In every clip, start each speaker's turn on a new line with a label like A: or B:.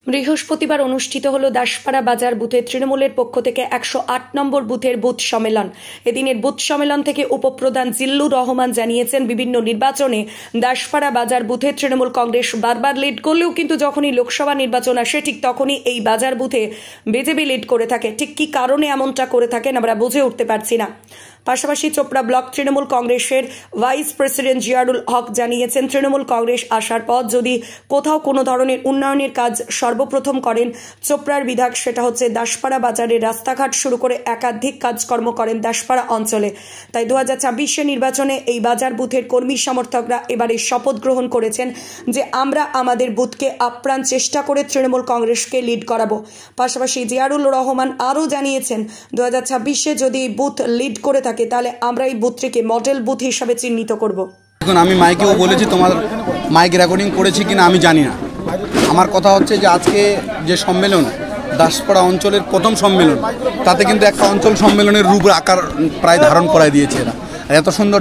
A: বৃহস্পতিবার অনুষ্ঠিত হল দাসপাড়া বাজার বুথে তৃণমূলের পক্ষ থেকে 108 নম্বর বুথের বুথ সম্মেলন। এদিনের বুথ সম্মেলন থেকে উপপ্রধান জিল্লুর রহমান জানিয়েছেন, বিভিন্ন নির্বাচনে দাসপাড়া বাজার বুথে তৃণমূল কংগ্রেস বারবার লিড করলেও কিন্তু যখনই লোকসভা নির্বাচন আসে ঠিক তখনই এই বাজার বুথে বিজেপি লিড করে থাকে। ঠিক কী কারণে এমনটা করে থাকেন আমরা বুঝে উঠতে পারছি না। পাশাপাশি চোপড়া ব্লক তৃণমূল কংগ্রেসের ভাইস প্রেসিডেন্ট জিয়ারুল হক জানিয়েছেন, তৃণমূল কংগ্রেস আসার পর যদি কোথাও কোনো ধরনের উন্নয়নের কাজ সর্বপ্রথম করেন চোপড়ার বিধায়ক, সেটা হচ্ছে দাসপাড়া বাজারের রাস্তাঘাট শুরু করে একাধিক কাজকর্ম করেন দাসপাড়া অঞ্চলে। তাই 2024 নির্বাচনে এই বাজার বুথের কর্মী সমর্থকরা এবারে শপথ গ্রহণ করেছেন যে আমরা আমাদের বুথকে আপ্রাণ চেষ্টা করে তৃণমূল কংগ্রেসকে লিড করাবো। পাশাপাশি জিয়ারুল রহমান আরও জানিয়েছেন, 2024 যদি বুথ লিড করে থাকে তাহলে আমরা এই বুথটিকে মডেল বুথ হিসাবে চিহ্নিত করব।
B: এখন আমি মাইকেও বলেছি, তোমার মাইক রেকর্ডিং করেছি কিনা আমি জানি না। আমার কথা হচ্ছে যে আজকে যে সম্মেলন দাসপাড়া অঞ্চলের প্রথম সম্মেলন, তাতে কিন্তু একটা অঞ্চল সম্মেলনের রূপ আকার প্রায় ধারণ করায় দিয়েছে এরা। এত সুন্দর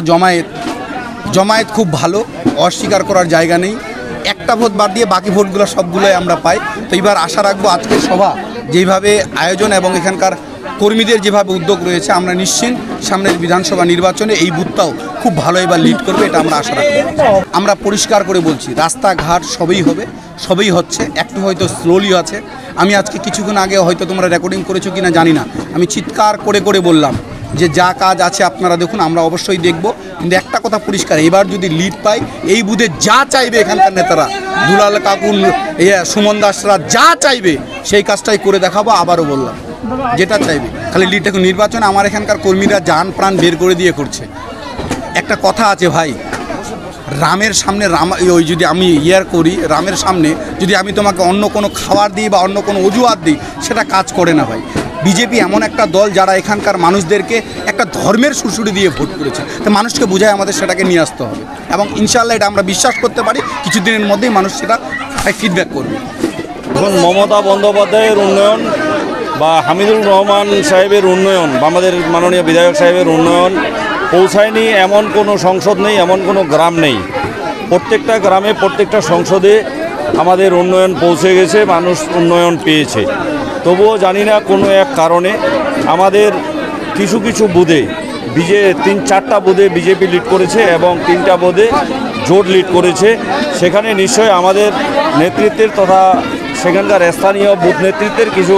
B: জমায়েত খুব ভালো, অস্বীকার করার জায়গা নেই। একটা ভোট বাদ দিয়ে বাকি ভোটগুলো সবগুলোই আমরা পাই। তো এবার আশা রাখবো আজকের সভা যেইভাবে আয়োজন এবং এখানকার কর্মীদের যেভাবে উদ্যোগ রয়েছে, আমরা নিশ্চিত সামনের বিধানসভা নির্বাচনে এই বুথটাও খুব ভালো এবার লিড করবে, এটা আমরা আশা রাখি। আমরা পরিষ্কার করে বলছি, রাস্তাঘাট সবই হবে, সবই হচ্ছে, একটু হয়তো স্লোলি আছে। আমি আজকে কিছুক্ষণ আগে হয়তো তোমরা রেকর্ডিং করেছো কিনা জানি না, আমি চিৎকার করে করে বললাম যে যা কাজ আছে আপনারা দেখুন, আমরা অবশ্যই দেখব। কিন্তু একটা কথা পরিষ্কার, এবার যদি লিড পাই এই বুথে যা চাইবে এখানকার নেতারা, দুলাল কাকুন সুমন দাসরা যা চাইবে সেই কাজটাই করে দেখাবো। আবারও বললাম, যেটা চাইবে খালি লিড। দেখুন নির্বাচনে আমার এখানকার কর্মীরা জান প্রাণ বের করে দিয়ে করছে। একটা কথা আছে ভাই, রামের সামনে ওই যদি আমি করি, রামের সামনে যদি আমি তোমাকে অন্য কোনো খাবার দিই বা অন্য কোনো অজুহাত দিই, সেটা কাজ করে না ভাই। বিজেপি এমন একটা দল যারা এখানকার মানুষদেরকে একটা ধর্মের সুরসুরি দিয়ে ভোট করেছে, তো মানুষকে বোঝায় আমাদের সেটাকে নিয়ে আসতে হবে। এবং ইনশাআল্লাহ এটা আমরা বিশ্বাস করতে পারি কিছুদিনের মধ্যেই মানুষ সেটা ফিডব্যাক করবে।
C: এখন মমতা বন্দ্যোপাধ্যায়ের উন্নয়ন বা হামিদুর রহমান সাহেবের উন্নয়ন বা আমাদের মাননীয় বিধায়ক সাহেবের উন্নয়ন পৌঁছায়নি এমন কোনো সংসদ নেই, এমন কোনো গ্রাম নেই। প্রত্যেকটা গ্রামে প্রত্যেকটা সংসদে আমাদের উন্নয়ন পৌঁছে গেছে, মানুষ উন্নয়ন পেয়েছে। তবুও জানি না কোনো এক কারণে আমাদের কিছু কিছু বুথে 3-4টা বুথে বিজেপি লিড করেছে এবং 3টা বুথে জোট লিড করেছে। সেখানে নিশ্চয় আমাদের নেতৃত্বের তথা সেখানকার স্থানীয় বুথ নেতৃত্বের কিছু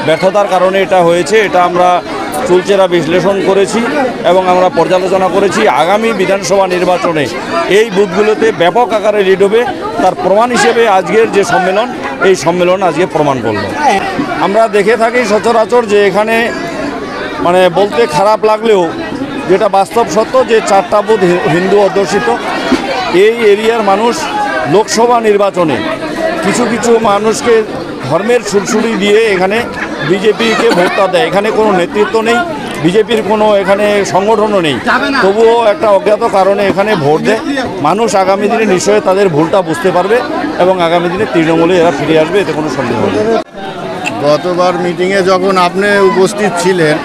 C: ব্যর্থতার কারণে এটা হয়েছে। এটা আমরা চুলচেরা বিশ্লেষণ করেছি এবং আমরা পর্যালোচনা করেছি। আগামী বিধানসভা নির্বাচনে এই বুথগুলোতে ব্যাপক আকারে লিড হবে, তার প্রমাণ হিসেবে আজকের যে সম্মেলন, এই সম্মেলন আজকে প্রমাণ করল। আমরা দেখে থাকি সচরাচর যে এখানে মানে বলতে খারাপ লাগলেও যেটা বাস্তব সত্য যে 4টা বুথ হিন্দু অধ্যুষিত। এই এরিয়ার মানুষ লোকসভা নির্বাচনে কিছু কিছু মানুষকে ধর্মের সুরসুরি দিয়ে এখানে বিজেপিকে ভোটটা দেয়। এখানে কোনো নেতৃত্ব নেই, বিজেপির কোনো এখানে সংগঠনও নেই, তবুও একটা অজ্ঞাত কারণে এখানে ভোট দেয়। মানুষ আগামী দিনে নিশ্চয়ই তাদের ভুলটা বুঝতে পারবে এবং আগামী দিনে তৃণমূলে এরা ফিরে আসবে, এতে কোনো সন্দেহ নেই।
D: গতবার মিটিংয়ে যখন আপনি উপস্থিত ছিলেন,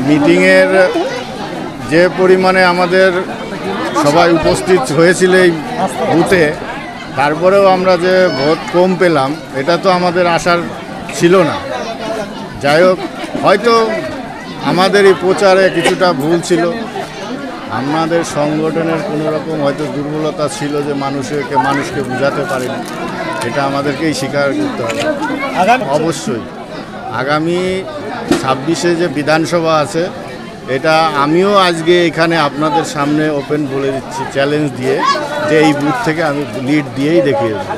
D: মিটিংয়ের যে পরিমাণে আমাদের সবাই উপস্থিত হয়েছিল এই বুথে, তারপরেও আমরা যে ভোট কম পেলাম এটা তো আমাদের আশার ছিল না। যাই হোক, হয়তো আমাদের এই প্রচারে কিছুটা ভুল ছিল, আমাদের সংগঠনের কোনো রকম হয়তো দুর্বলতা ছিল যে মানুষকে বোঝাতে পারিনি। এটা আমাদেরকেই স্বীকার করতে হবে। অবশ্যই আগামী 26-এ যে বিধানসভা আছে, এটা আমিও আজকে এখানে আপনাদের সামনে ওপেন বলে দিচ্ছি, চ্যালেঞ্জ দিয়ে, যে এই বুথ থেকে আমি লিড দিয়েই দেখিয়ে দেব।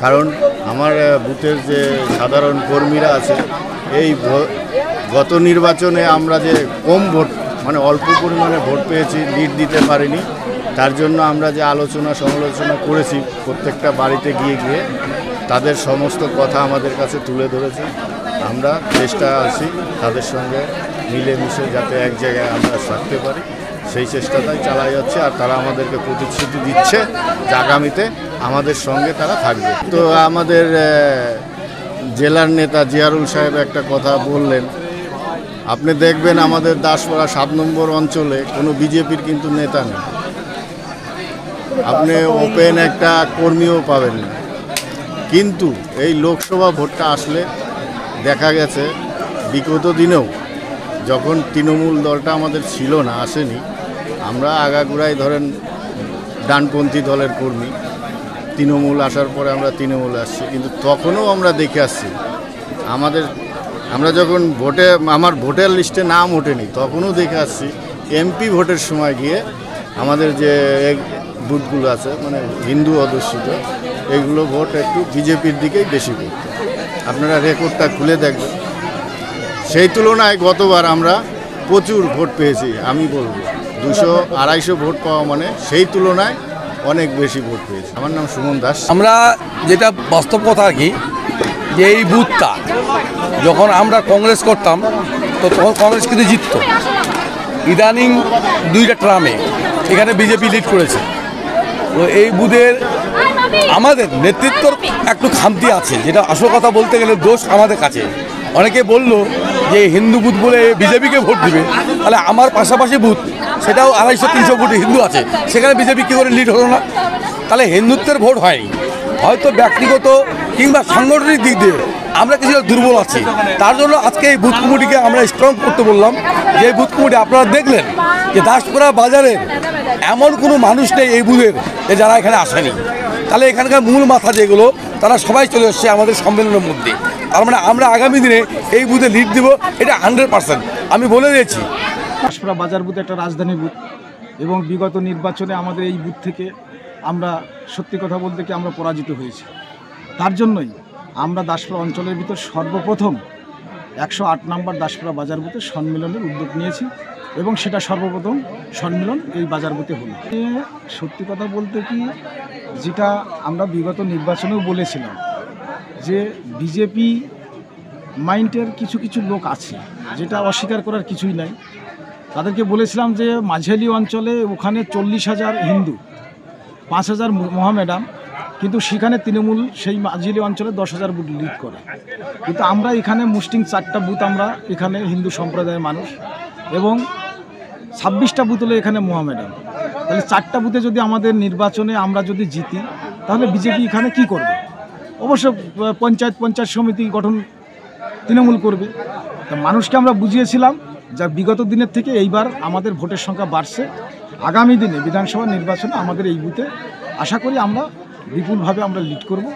D: কারণ আমার বুথের যে সাধারণ কর্মীরা আছে, এই গত নির্বাচনে আমরা যে কম ভোট মানে অল্প পরিমাণে ভোট পেয়েছি, লিড দিতে পারিনি। তার জন্য আমরা যে আলোচনা সমালোচনা করেছি, প্রত্যেকটা বাড়িতে গিয়ে গিয়ে তাদের সমস্ত কথা আমাদের কাছে তুলে ধরেছে। আমরা চেষ্টা আছি তাদের সঙ্গে মিলেমিশে যাতে এক জায়গায় আমরা থাকতে পারি, সেই চেষ্টাটাই চালাই যাচ্ছে। আর তারা আমাদেরকে প্রতিশ্রুতি দিচ্ছে যে আগামীতে আমাদের সঙ্গে তারা থাকবে। তো আমাদের জেলার নেতা জিয়ারুল সাহেব একটা কথা বললেন, আপনি দেখবেন আমাদের দাসপাড়া 7 নম্বর অঞ্চলে কোনো বিজেপির কিন্তু নেতা নেই, আপনি ওপেন একটা কর্মীও পাবেন না। কিন্তু এই লোকসভা ভোটটা আসলে দেখা গেছে বিগত দিনেও যখন তৃণমূল দলটা আমাদের ছিল না, আসেনি, আমরা আগাগোড়াই ধরেন ডানপন্থী দলের কর্মী, তৃণমূল আসার পরে আমরা তৃণমূলে আসছি, কিন্তু তখনও আমরা দেখে আসছি আমরা যখন আমার ভোটার লিস্টে নাম ওঠেনি তখনও দেখে আসছি এমপি ভোটের সময় গিয়ে আমাদের যে বুথগুলো আছে মানে হিন্দু অধ্যুষিত এইগুলো ভোট একটু বিজেপির দিকেই বেশি করত। আপনারা রেকর্ডটা খুলে দেখবেন, সেই তুলনায় গতবার আমরা প্রচুর ভোট পেয়েছি। আমি বলবো 200-250 ভোট পাওয়া মানে সেই তুলনায় অনেক বেশি ভোট পেয়েছি। আমার নাম সুমন দাস।
E: আমরা যেটা বাস্তব কথা আর কি, যে এই বুথটা যখন আমরা কংগ্রেস করতাম তো তখন কংগ্রেস কিন্তু জিতত। ইদানিং 2টা ট্রামে এখানে বিজেপি লিড করেছে। তো এই বুথের আমাদের নেতৃত্বর একটু খামতি আছে, যেটা আসল কথা বলতে গেলে দোষ আমাদের কাছে। অনেকে বলল যে হিন্দু বুথ বলে বিজেপিকে ভোট দিবে, তাহলে আমার পাশাপাশি বুথ সেটাও 250-300 ভোটে হিন্দু আছে, সেখানে বিজেপি কী করে লিড হলো না? তাহলে হিন্দুত্বের ভোট হয়নি, হয়তো ব্যক্তিগত কিংবা সাংগঠনিক দিক দিয়ে আমরা কিছুটা দুর্বল আছি। তার জন্য আজকে এই বুথ কমিটিকে আমরা স্ট্রং করতে বললাম। যে এই বুথ কমিটি আপনারা দেখলেন যে দাসপাড়া বাজারের এমন কোনো মানুষ নেই এই বুথের যারা এখানে আসেনি। তাহলে এখানকার মূল মাথা যেগুলো তারা সবাই চলে এসছে আমাদের সম্মেলনের মধ্যে। তার মানে আমরা আগামী দিনে এই বুথে লিড দেব, এটা 100% আমি বলে দিয়েছি।
F: দাসপাড়া বাজার বুথ একটা রাজধানী বুথ এবং বিগত নির্বাচনে আমাদের এই বুথ থেকে আমরা সত্যি কথা বলতে কি আমরা পরাজিত হয়েছি। তার জন্যই আমরা দাসপাড়া অঞ্চলের ভিতর সর্বপ্রথম 108 নম্বর দাসপাড়া বাজার বুথে সম্মেলনের উদ্যোগ নিয়েছি এবং সেটা সর্বপ্রথম সম্মেলন এই বাজার বুথে হলো। সত্যি কথা বলতে কি, যেটা আমরা বিগত নির্বাচনেও বলেছিলাম যে বিজেপি মাইন্ডের কিছু কিছু লোক আছে, যেটা অস্বীকার করার কিছুই নাই। তাদেরকে বলেছিলাম যে মাঝালি অঞ্চলে ওখানে 40,000 হিন্দু, 5,000 মোহামেডান, কিন্তু সেখানে তৃণমূল সেই মাঝালি অঞ্চলে 10,000 বুথ লিড করে। কিন্তু আমরা এখানে মুসলিম 4টা বুথ, আমরা এখানে হিন্দু সম্প্রদায়ের মানুষ এবং 26টা বুথ হলো এখানে মোহামেডান। তাহলে 4টা বুথে যদি আমাদের নির্বাচনে আমরা যদি জিতি তাহলে বিজেপি এখানে কি করবে? অবশ্য পঞ্চায়েত সমিতি গঠন তৃণমূল করবে। তা মানুষকে আমরা বুঝিয়েছিলাম যা বিগত দিনের থেকে এইবার আমাদের ভোটের সংখ্যা বাড়ছে। আগামী দিনে বিধানসভা নির্বাচনে আমাদের এই বুথে আশা করি আমরা বিপুলভাবে আমরা লিড করব।